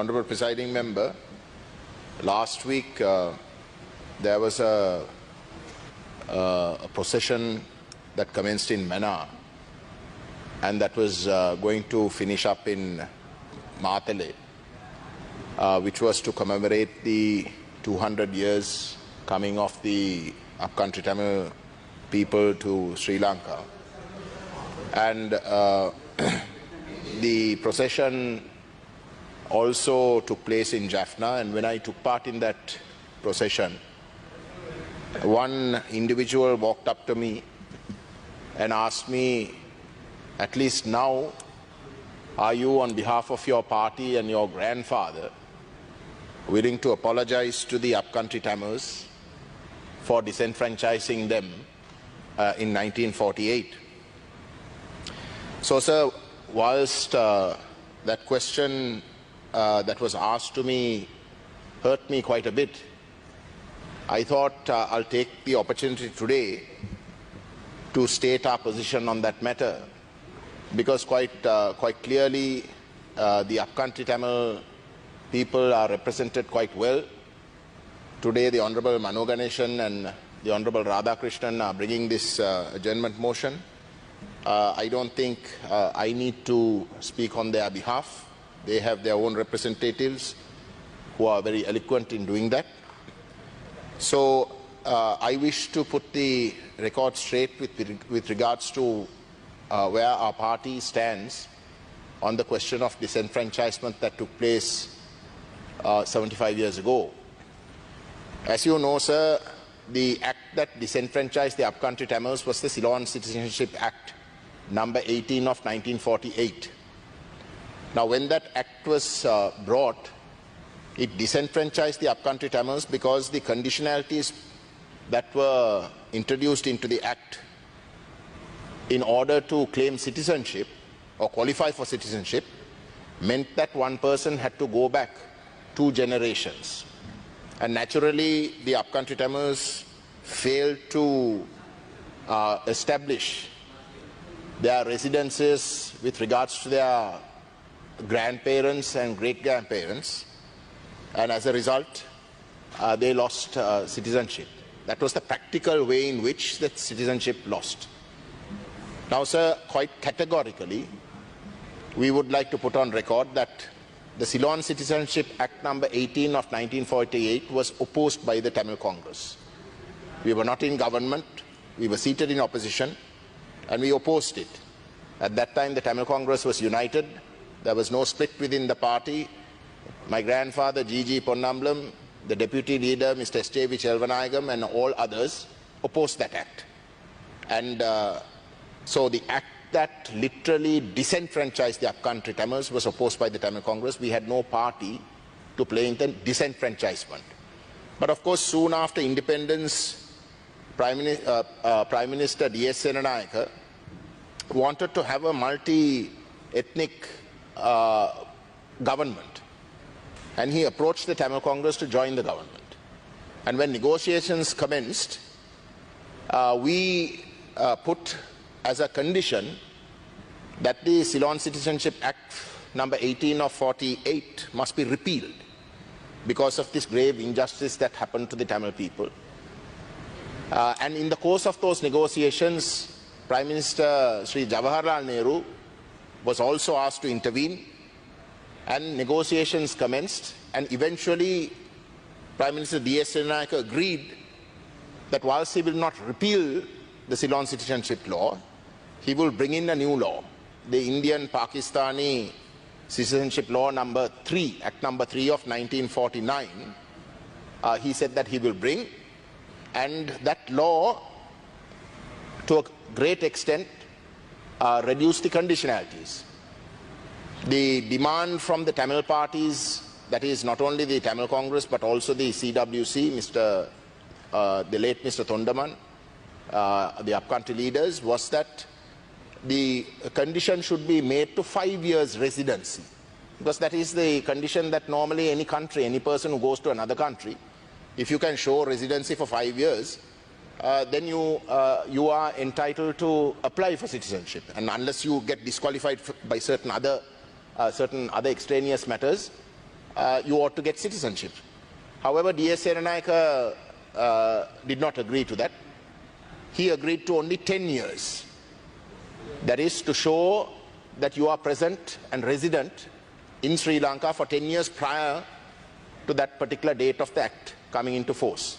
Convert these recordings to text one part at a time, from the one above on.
Honourable Presiding Member, last week there was a procession that commenced in Mannar and that was going to finish up in Matale, which was to commemorate the 200 years coming of the upcountry Tamil people to Sri Lanka. And the procession also took place in Jaffna, and when I took part in that procession, one individual walked up to me and asked me, at least now, are you on behalf of your party and your grandfather willing to apologize to the upcountry Tamils for disenfranchising them in 1948? So, sir, whilst that question that was asked to me hurt me quite a bit, I thought I'll take the opportunity today to state our position on that matter, because quite clearly the upcountry Tamil people are represented quite well. Today the Honourable Mano Ganeshan and the Honourable Radhakrishnan are bringing this adjournment motion. I don't think I need to speak on their behalf. They have their own representatives who are very eloquent in doing that. So I wish to put the record straight with regards to where our party stands on the question of disenfranchisement that took place 75 years ago. As you know, sir, the act that disenfranchised the upcountry Tamils was the Ceylon Citizenship Act, number 18 of 1948. Now, when that act was brought, it disenfranchised the upcountry Tamils because the conditionalities that were introduced into the act in order to claim citizenship or qualify for citizenship meant that one person had to go back 2 generations. And naturally, the upcountry Tamils failed to establish their residences with regards to their grandparents and great-grandparents, and as a result they lost citizenship. That was the practical way in which that citizenship lost. Now, sir, quite categorically we would like to put on record that the Ceylon Citizenship Act number 18 of 1948 was opposed by the Tamil Congress. We were not in government, we were seated in opposition, and we opposed it. At that time the Tamil Congress was united. There was no split within the party. My grandfather, G.G. Ponnambalam, the deputy leader, Mr. S.J.V. Chelvanayagam, and all others opposed that act. And so the act that literally disenfranchised the upcountry Tamils was opposed by the Tamil Congress. We had no party to play in the disenfranchisement. But of course, soon after independence, Prime Minister D.S. Senanayake wanted to have a multi-ethnic government, and he approached the Tamil Congress to join the government. And when negotiations commenced, we put as a condition that the Ceylon Citizenship Act number 18 of 48 must be repealed because of this grave injustice that happened to the Tamil people. And in the course of those negotiations, Prime Minister Sri Jawaharlal Nehru was also asked to intervene, and negotiations commenced, and eventually Prime Minister D.S. Senanayake agreed that whilst he will not repeal the Ceylon citizenship law, he will bring in a new law, the Indian Pakistani Citizenship Law number 3, Act number 3 of 1949. He said that he will bring, and that law to a great extent reduced the conditionalities. The demand from the Tamil parties, that is not only the Tamil Congress but also the CWC, the late Mr. Thondaman, the upcountry leaders, was that the condition should be made to 5 years residency, because that is the condition that normally any country, any person who goes to another country, if you can show residency for 5 years, then you are entitled to apply for citizenship, and unless you get disqualified by certain other extraneous matters, you ought to get citizenship. However, D.S. Seranayake did not agree to that. He agreed to only 10 years. That is to show that you are present and resident in Sri Lanka for 10 years prior to that particular date of the act coming into force.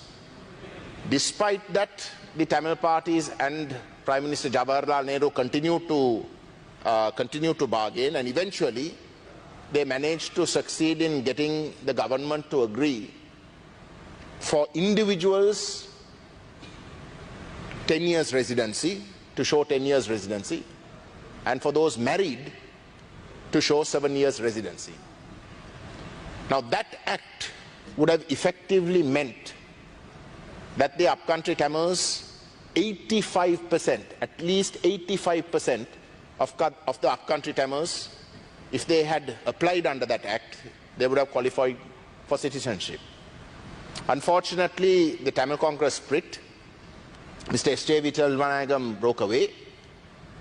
Despite that, the Tamil parties and Prime Minister Jawaharlal Nehru continued to bargain, and eventually they managed to succeed in getting the government to agree for individuals 10 years residency, to show 10 years residency, and for those married to show 7 years residency. Now that act would have effectively meant that the upcountry Tamils, 85%, at least 85% of the upcountry Tamils, if they had applied under that act, they would have qualified for citizenship. Unfortunately, the Tamil Congress split. Mr. S.J. Vitalvanagam broke away,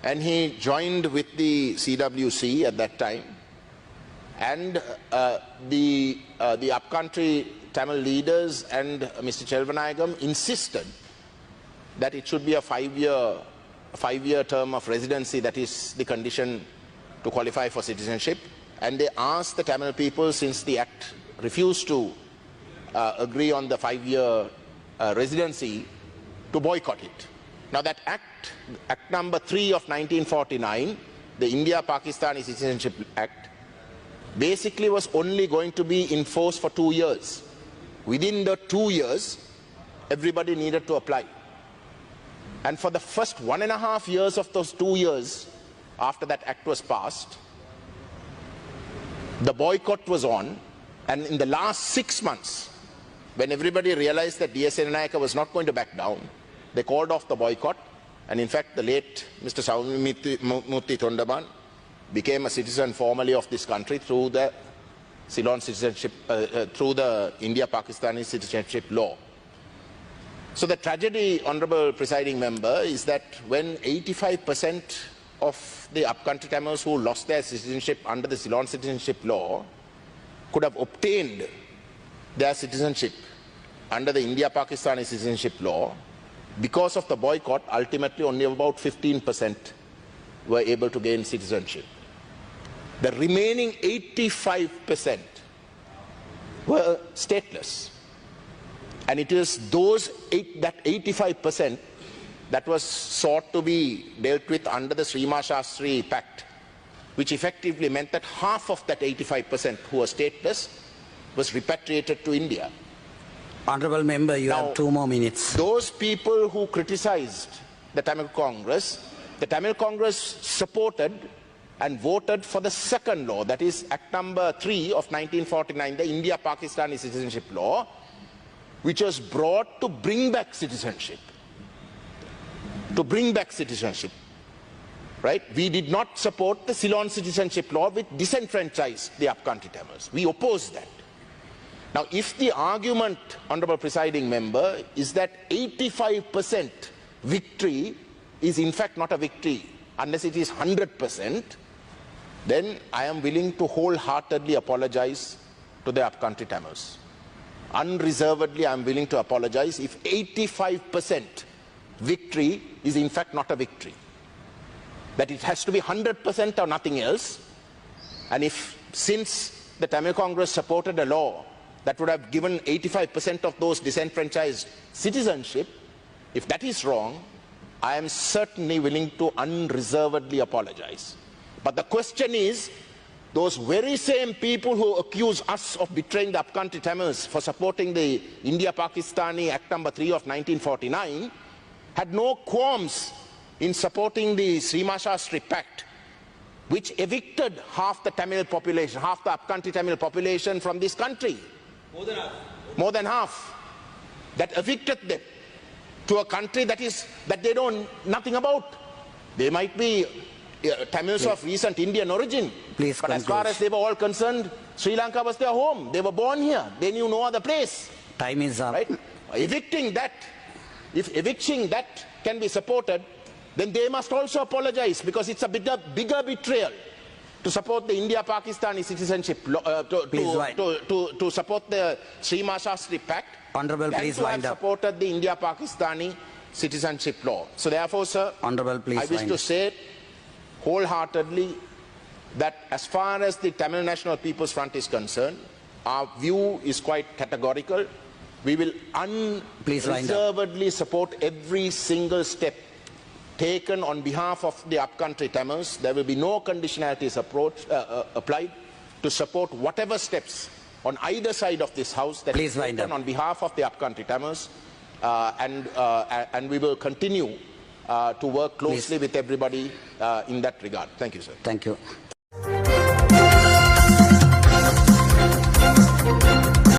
and he joined with the CWC at that time. And the upcountry Tamil leaders and Mr. Chelvanayagam insisted that it should be a five-year term of residency, that is the condition to qualify for citizenship. And they asked the Tamil people, since the act refused to agree on the 5-year residency, to boycott it. Now that act number 3 of 1949, the India-Pakistani Citizenship Act, basically was only going to be in force for 2 years. Within the 2 years, everybody needed to apply. And for the first 1.5 years of those 2 years, after that act was passed, the boycott was on, and in the last 6 months, when everybody realized that D.S. Seranayake was not going to back down, they called off the boycott, and in fact the late Mr. Saumimurthy Tondaman became a citizen formally of this country through the Ceylon citizenship, through the India-Pakistani citizenship law. So the tragedy, Honourable Presiding Member, is that when 85% of the upcountry Tamils who lost their citizenship under the Ceylon citizenship law could have obtained their citizenship under the India-Pakistani citizenship law, because of the boycott, ultimately only about 15% were able to gain citizenship. The remaining 85% were stateless. And it is that 85% that was sought to be dealt with under the Srima Shastri Pact, which effectively meant that half of that 85% who were stateless was repatriated to India. Honourable Member, you have 2 more minutes. Those people who criticized the Tamil Congress supported and voted for the second law, that is Act number 3 of 1949, the India-Pakistani citizenship law, which was brought to bring back citizenship. Right? We did not support the Ceylon citizenship law, which disenfranchised the upcountry Tamils. We opposed that. Now, if the argument, Honourable Presiding Member, is that 85% victory is in fact not a victory unless it is 100%, then I am willing to wholeheartedly apologize to the upcountry Tamils. Unreservedly, I am willing to apologize if 85% victory is in fact not a victory. That it has to be 100% or nothing else. And since the Tamil Congress supported a law that would have given 85% of those disenfranchised citizenship, if that is wrong, I am certainly willing to unreservedly apologize. But the question is, those very same people who accuse us of betraying the upcountry Tamils for supporting the India-Pakistani Act number 3 of 1949 had no qualms in supporting the Srima Shastri Pact, which evicted half the Tamil population, half the upcountry Tamil population from this country. More than half. That evicted them to a country that they know nothing about. They might be Tamils of recent Indian origin. Please but conclude. As far as they were all concerned, Sri Lanka was their home. They were born here. They knew no other place. Time is up. Right? Evicting that, if eviction that can be supported, then they must also apologize, because it's a bigger betrayal. to support the India-Pakistani citizenship law, to support the Srima Shastri Pact, Honorable, than please to have wind up. supported the India-Pakistani citizenship law. So therefore, sir, Honorable, please I wish wind to up. say wholeheartedly that as far as the Tamil National People's Front is concerned, our view is quite categorical. We will Please wind up. unreservedly support every single step taken on behalf of the upcountry Tamils. There will be no conditionalities applied to support whatever steps on either side of this house that Please is wind taken up. on behalf of the upcountry Tamils, and we will continue to work closely with everybody in that regard. Thank you, sir. Thank you.